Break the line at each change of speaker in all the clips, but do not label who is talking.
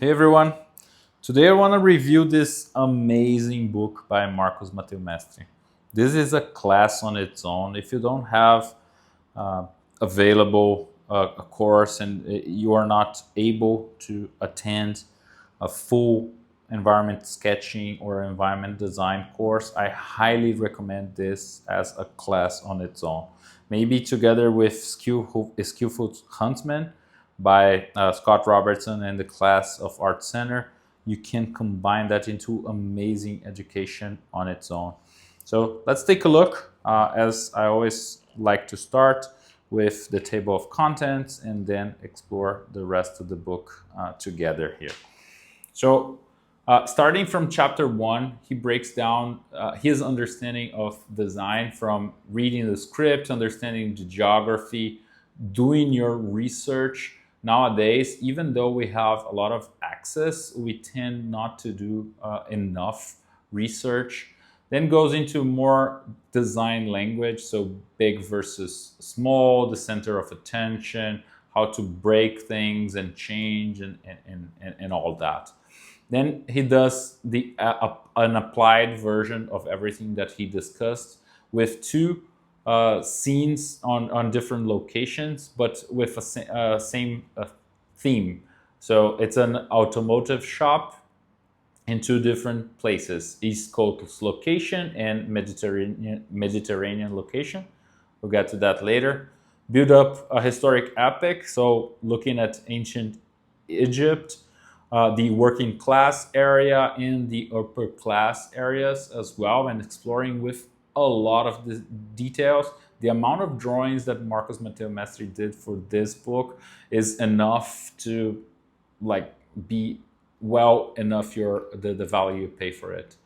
Hey everyone, today I want to review this amazing book by Marcos Mateu-Mestre. This is a class on its own. If you don't have uh, available a course and you are not able to attend a full environment sketching or environment design course, I highly recommend this as a class on its own. Maybe together with Skillful Huntsman by Scott Robertson and the class of Art Center, you can combine that into amazing education on its own. So let's take a look. As I always like to start with the table of contents and then explore the rest of the book together here. So, starting from chapter 1, he breaks down his understanding of design from reading the script, understanding the geography, doing your research. Nowadays, even though we have a lot of access, we tend not to do enough research. Then goes into more design language, so big versus small, the center of attention, how to break things and change and all that. Then he does an applied version of everything that he discussed with two scenes on different locations, but with a same theme. So it's an automotive shop in two different places: East Coast location and Mediterranean location. We'll get to that later. Build up a historic epic, so looking at ancient Egypt, the working class area and the upper class areas as well, and exploring with a lot of the details. The amount of drawings that Marcos Mateu-Mestre did for this book is enough to like be well enough the value you pay for it.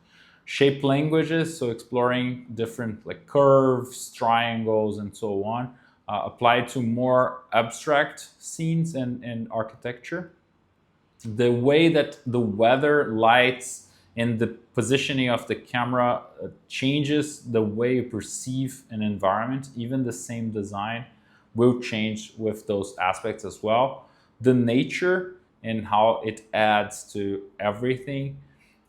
Shape languages, so exploring different like curves, triangles, and so on, applied to more abstract scenes and architecture. The way that the weather, lights, and the positioning of the camera changes the way you perceive an environment. Even the same design will change with those aspects as well. The nature and how it adds to everything.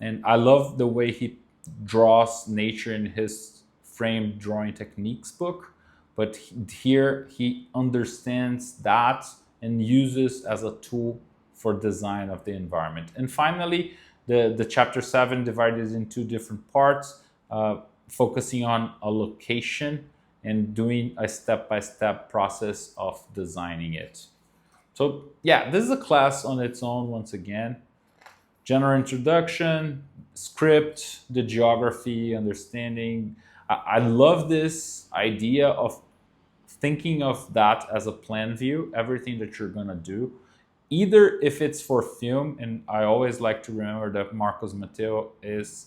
And I love the way he draws nature in his frame drawing techniques book. But here he understands that and uses as a tool for design of the environment. And finally, the chapter 7 divided in two different parts, focusing on a location and doing a step-by-step process of designing it. So yeah, this is a class on its own once again. General introduction, script, the geography, understanding. I love this idea of thinking of that as a plan view, everything that you're gonna do. Either if it's for film, and I always like to remember that Marcos Mateu is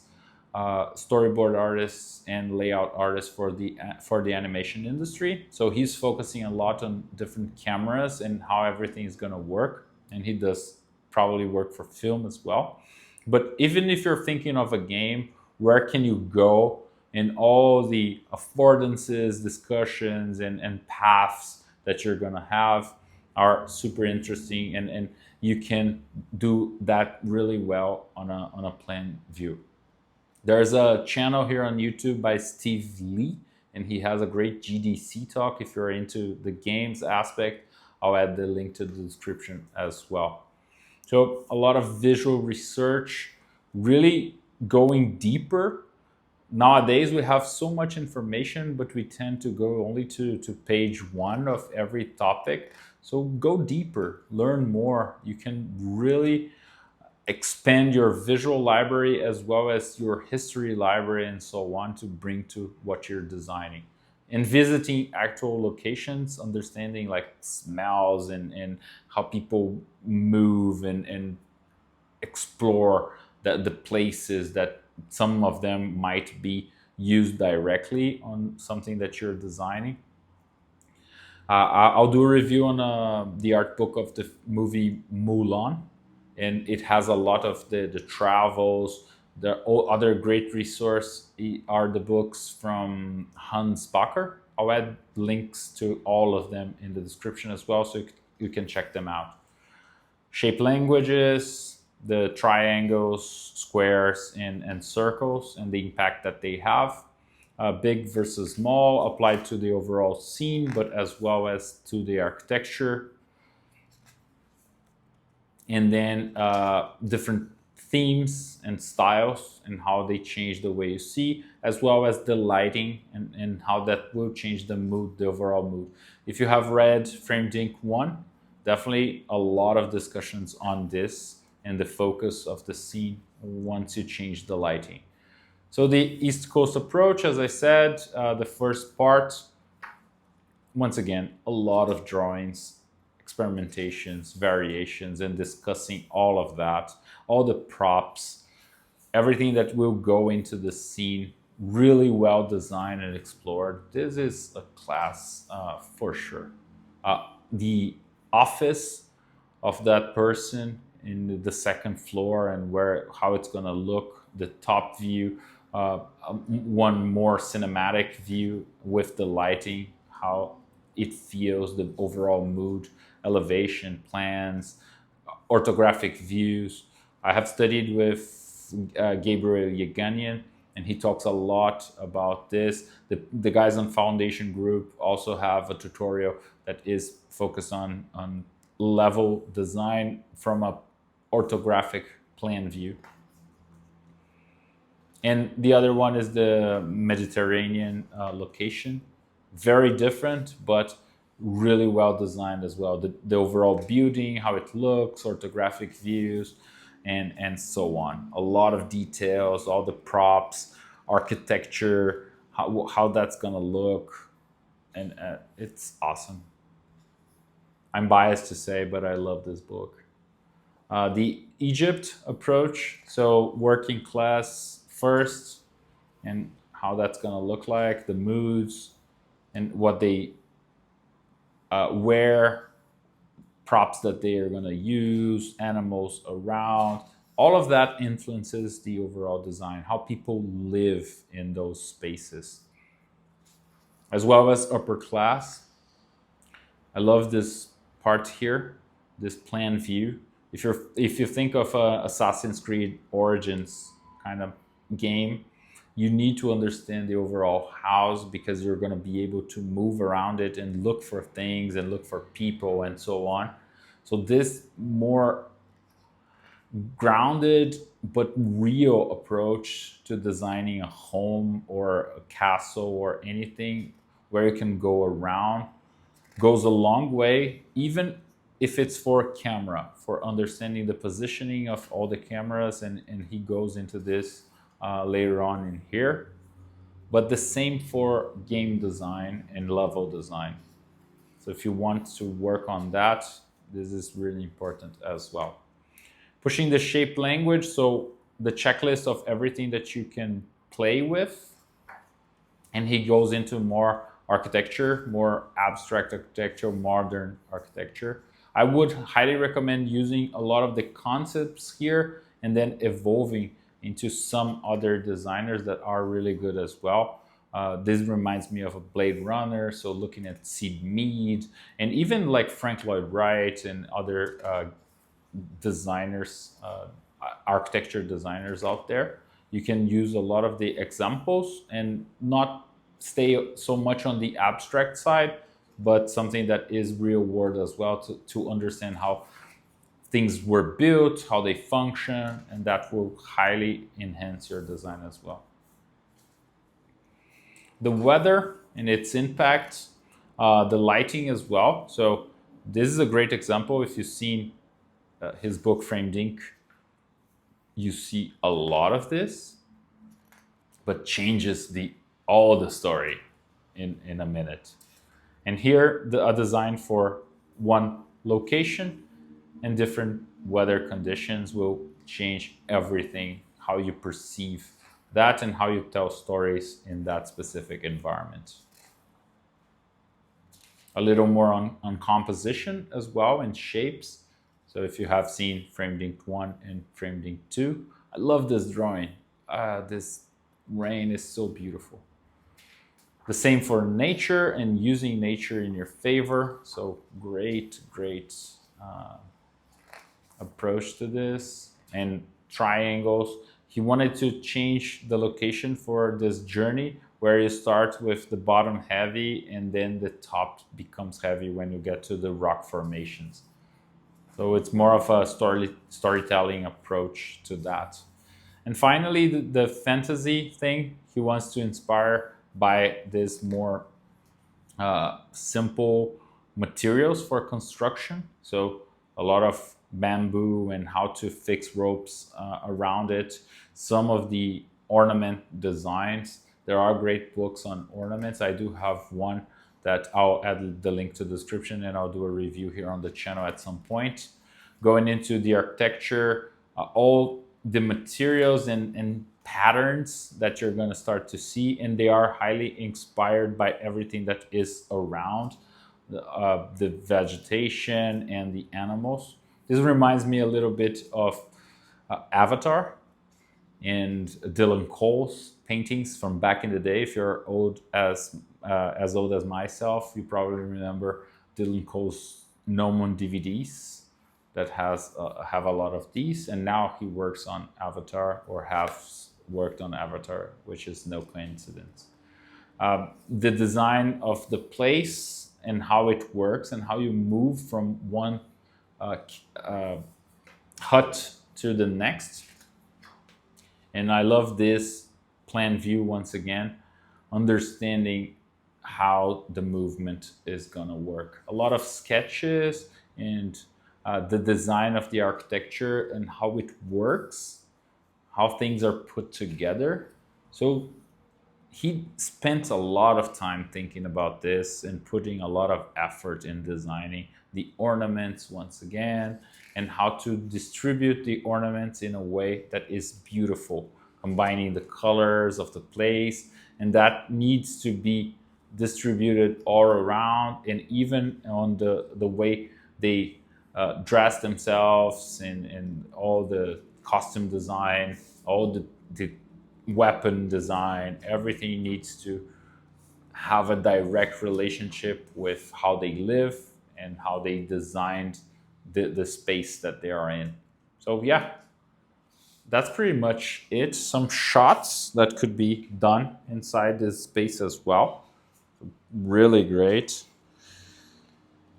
storyboard artist and layout artist for the animation industry. So he's focusing a lot on different cameras and how everything is going to work, and he does probably work for film as well. But even if you're thinking of a game, where can you go in all the affordances, discussions, and paths that you're going to have are super interesting, and you can do that really well on a plan view. There's a channel here on YouTube by Steve Lee, and he has a great GDC talk. If you're into the games aspect, I'll add the link to the description as well. So a lot of visual research, really going deeper. Nowadays we have so much information, but we tend to go only to page 1 of every topic. So go deeper, learn more. You can really expand your visual library as well as your history library and so on to bring to what you're designing. And visiting actual locations, understanding like smells and how people move and explore the places that some of them might be used directly on something that you're designing. I'll do a review on the art book of the movie Mulan, and it has a lot of the travels. The other great resource are the books from Hans Bacher. I'll add links to all of them in the description as well, so you can check them out. Shape languages, the triangles, squares, and circles, and the impact that they have. Big versus small applied to the overall scene, but as well as to the architecture. And then different themes and styles and how they change the way you see, as well as the lighting and how that will change the mood, the overall mood. If you have read Framed Ink 1, definitely a lot of discussions on this and the focus of the scene once you change the lighting. So the East Coast approach, as I said, the first part, once again, a lot of drawings, experimentations, variations, and discussing all of that, all the props, everything that will go into the scene, really well designed and explored. This is a class for sure. The office of that person in the second floor and how it's going to look, the top view, one more cinematic view with the lighting, how it feels, the overall mood, elevation, plans, orthographic views. I have studied with Gabriel Yeganian, and he talks a lot about this. The guys on Foundation Group also have a tutorial that is focused on level design from a orthographic plan view. And the other one is the Mediterranean location. Very different, but really well designed as well. The overall building, how it looks, orthographic views, and so on. A lot of details, all the props, architecture, how that's gonna look, and it's awesome. I'm biased to say, but I love this book. The Egypt approach, so working class first, and how that's gonna look like, the moods, and what they wear, props that they are going to use, animals around. All of that influences the overall design, how people live in those spaces, as well as upper class. I love this part here, this plan view. If you think of Assassin's Creed Origins kind of game, you need to understand the overall house, because you're going to be able to move around it and look for things and look for people and so on. So this more grounded but real approach to designing a home or a castle or anything where you can go around goes a long way, even if it's for camera, for understanding the positioning of all the cameras, and he goes into this later on in here. But the same for game design and level design. So if you want to work on that, this is really important as well. Pushing the shape language, so the checklist of everything that you can play with. And he goes into more architecture, more abstract architecture, modern architecture. I would highly recommend using a lot of the concepts here and then evolving into some other designers that are really good as well. This reminds me of a Blade Runner, so looking at Sid Mead, and even like Frank Lloyd Wright and other designers, architecture designers out there. You can use a lot of the examples and not stay so much on the abstract side, but something that is real world as well, to understand how things were built, how they function, and that will highly enhance your design as well. The weather and its impact, the lighting as well. So this is a great example. If you've seen his book Framed Ink, you see a lot of this, but changes all the story in a minute. And here, a design for one location and different weather conditions will change everything, how you perceive that and how you tell stories in that specific environment. A little more on composition as well, and shapes. So if you have seen Framed Ink 1 and Framed Ink 2, I love this drawing. This rain is so beautiful. The same for nature and using nature in your favor. So great approach to this. and triangles. He wanted to change the location for this journey where you start with the bottom heavy and then the top becomes heavy when you get to the rock formations. So it's more of a storytelling approach to that. And finally, the fantasy thing, he wants to inspire by this more simple materials for construction. So a lot of bamboo and how to fix ropes around it. Some of the ornament designs. There are great books on ornaments. I do have one that I'll add the link to the description, and I'll do a review here on the channel at some point. Going into the architecture, all the materials and patterns that you're going to start to see, and they are highly inspired by everything that is around the vegetation and the animals. This reminds me a little bit of Avatar and Dylan Cole's paintings from back in the day. If you're old as old as myself, you probably remember Dylan Cole's Gnomon DVDs that have a lot of these, and now he works on Avatar, or has worked on Avatar, which is no coincidence. The design of the place and how it works and how you move from one hut to the next. And I love this plan view once again, understanding how the movement is going to work. A lot of sketches and the design of the architecture and how it works, how things are put together. So he spent a lot of time thinking about this and putting a lot of effort in designing the ornaments once again, and how to distribute the ornaments in a way that is beautiful, combining the colors of the place, and that needs to be distributed all around, and even on the way they dress themselves, and all the costume design, all the weapon design, everything needs to have a direct relationship with how they live and how they designed the space that they are in. So yeah, that's pretty much it. Some shots that could be done inside this space as well. Really great.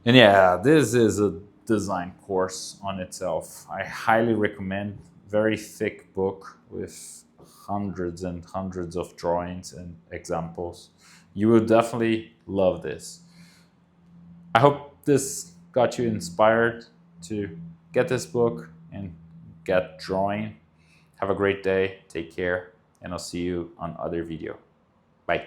And yeah, this is a design course on itself. I highly recommend. Very thick book with hundreds and hundreds of drawings and examples. You will definitely love this. I hope this got you inspired to get this book and get drawing. Have a great day. Take care. And I'll see you on other video. Bye.